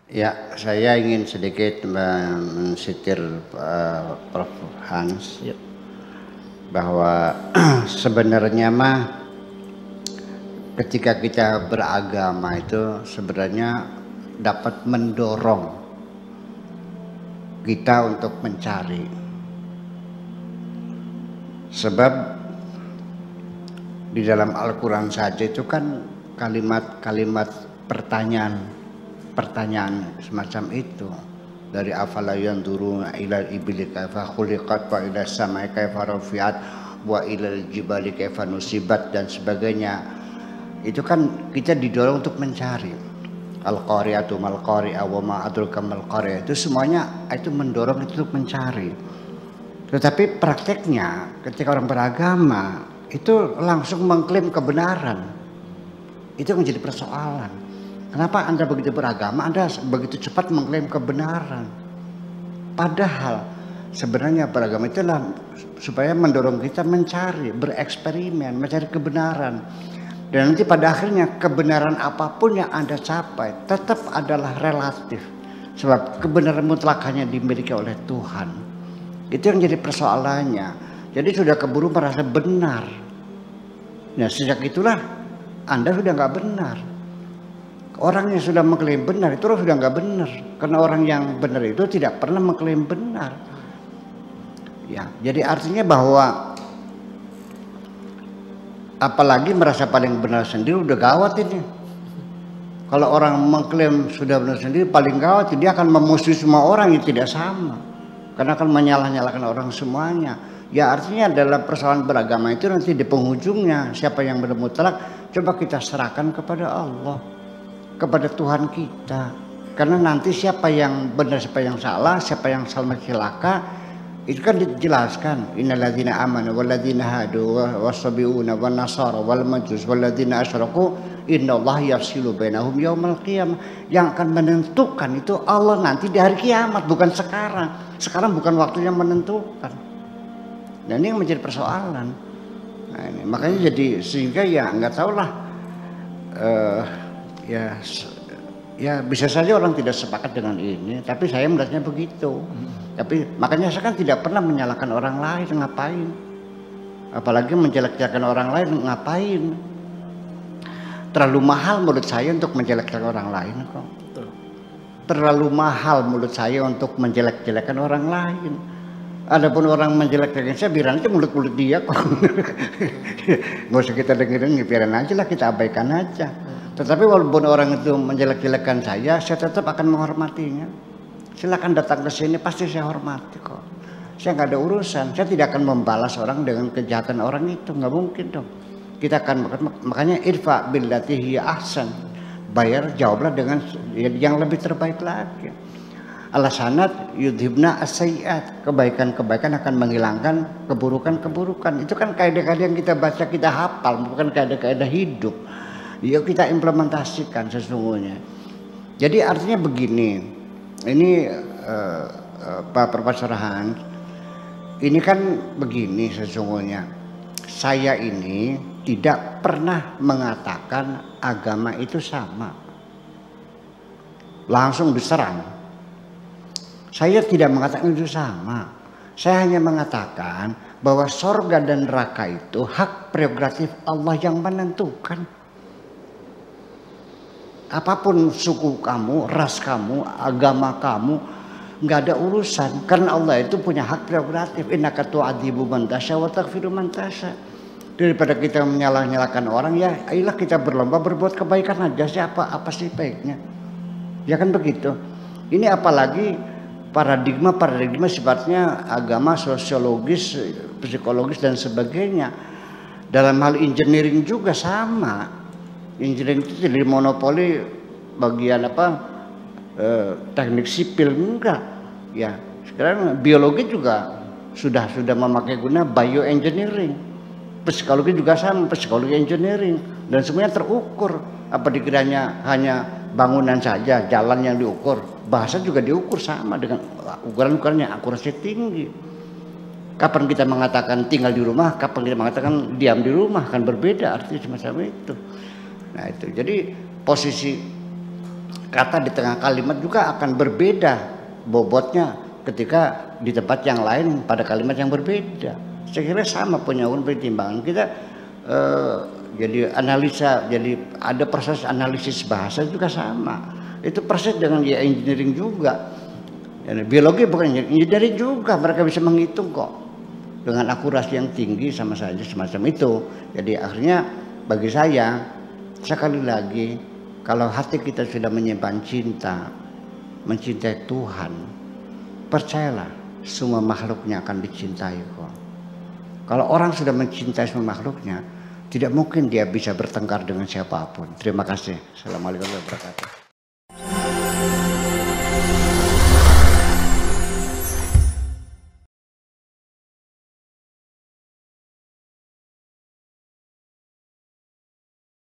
Ya, saya ingin sedikit mensitir Prof. Hans Ya. bahwa sebenarnya mah ketika kita beragama itu sebenarnya dapat mendorong kita untuk mencari. Sebab di dalam Al-Quran saja itu kan kalimat-kalimat pertanyaan semacam itu, dari afala yanzuruna ilal ibli kaifa khuliqat wa ila samai kaifa rufi'at wa ilal jibali kaifa nusibat dan sebagainya. Itu kan kita didorong untuk mencari. Al-qari'atu mal qari'ah wa ma adraka mal qari'ah, itu semuanya itu mendorong itu untuk mencari. Tetapi prakteknya ketika orang beragama itu langsung mengklaim kebenaran, itu menjadi persoalan. Kenapa Anda begitu beragama, Anda begitu cepat mengklaim kebenaran? Padahal sebenarnya beragama itulah supaya mendorong kita mencari, bereksperimen, mencari kebenaran. Dan nanti pada akhirnya kebenaran apapun yang Anda capai tetap adalah relatif. Sebab kebenaran mutlak hanya dimiliki oleh Tuhan. Itu yang jadi persoalannya. Jadi sudah keburu merasa benar. Nah sejak itulah Anda sudah nggak benar. Orang yang sudah mengklaim benar itu sudah nggak benar, karena orang yang benar itu tidak pernah mengklaim benar. Ya, jadi artinya bahwa apalagi merasa paling benar sendiri udah gawat ini. Kalau orang mengklaim sudah benar sendiri paling gawat, dia akan memusuhi semua orang yang tidak sama, karena akan menyalah-nyalahkan orang semuanya. Ya artinya dalam persoalan beragama itu nanti di penghujungnya siapa yang benar mutlak coba kita serahkan kepada Allah, kepada Tuhan kita. Karena nanti siapa yang benar, siapa yang salah, siapa yang salah celaka, itu kan dijelaskan. Innalladzina amanu walladzina hadu wasabiuna wan nasara wal majus walladzina asyraku innallaha yafsilu bainahum yaumal qiyamah. Yang akan menentukan itu Allah nanti di hari kiamat, bukan sekarang. Sekarang bukan waktunya menentukan. Dan ini yang menjadi persoalan. Nah, ini makanya jadi sehingga ya nggak tahulah. Ya bisa saja orang tidak sepakat dengan ini, tapi saya melihatnya begitu. Tapi makanya saya kan tidak pernah menyalahkan orang lain, ngapain? Apalagi menjelek-jelekan orang lain, ngapain? Terlalu mahal menurut saya untuk menjelek-jelekan orang lain kok. Terlalu mahal menurut saya untuk menjelek-jelekan orang lain. Adapun orang menjelek-jelekan saya, biarin aja mulut-mulut dia kok. Nggak usah kita dengerin, biarin aja lah, kita abaikan aja. Tetapi walaupun orang itu menjelek-jelekan saya tetap akan menghormatinya. Silakan datang ke sini, pasti saya hormati kok. Saya nggak ada urusan. Saya tidak akan membalas orang dengan kejahatan orang itu, nggak mungkin dong. Kita akan makanya irfa billati hiya ahsan. Bayar, jawablah dengan yang lebih terbaik lagi. Alasanat yudhibna as-sayyi'at, kebaikan-kebaikan akan menghilangkan keburukan-keburukan. Itu kan kaidah-kaidah yang kita baca, kita hafal, bukan kaidah-kaidah hidup. Yuk kita implementasikan sesungguhnya. Jadi artinya begini, ini Pak Profesor Hans, ini kan begini sesungguhnya. Saya ini tidak pernah mengatakan agama itu sama. Langsung diserang. Saya tidak mengatakan itu sama. Saya hanya mengatakan bahwa sorga dan neraka itu hak prerogatif Allah yang menentukan. Apapun suku kamu, ras kamu, agama kamu, nggak ada urusan. Karena Allah itu punya hak prerogatif. Innaka tu'adzibu man tasya wa taghfiru man tasya. Daripada kita menyalah-nyalahkan orang, ya ayolah kita berlomba berbuat kebaikan aja. Siapa apa sih baiknya? Ya kan begitu. Ini apalagi paradigma sifatnya agama, sosiologis, psikologis dan sebagainya. Dalam hal engineering juga sama. Engineering itu jadi monopoli bagian teknik sipil, enggak. Ya, sekarang biologi juga sudah memakai guna bioengineering. Psikologi juga sama, psikologi engineering, dan semuanya terukur. Apa dikiranya hanya bangunan saja, jalan yang diukur, bahasa juga diukur sama dengan ukuran-ukurannya, akurasi tinggi. Kapan kita mengatakan tinggal di rumah, kapan kita mengatakan diam di rumah, kan berbeda artinya semacam itu. Nah itu, jadi posisi kata di tengah kalimat juga akan berbeda bobotnya ketika di tempat yang lain pada kalimat yang berbeda. Saya kira sama punya pertimbangan kita. Jadi analisa, jadi ada proses analisis bahasa juga sama. Itu proses dengan ya engineering juga. Biologi bukan engineering juga, mereka bisa menghitung kok dengan akurasi yang tinggi sama saja semacam itu. Jadi akhirnya bagi saya sekali lagi, kalau hati kita sudah menyimpan cinta, mencintai Tuhan, percayalah semua makhluknya akan dicintai kok. Kalau orang sudah mencintai semua makhluknya, tidak mungkin dia bisa bertengkar dengan siapapun. Terima kasih. Assalamualaikum warahmatullahi wabarakatuh.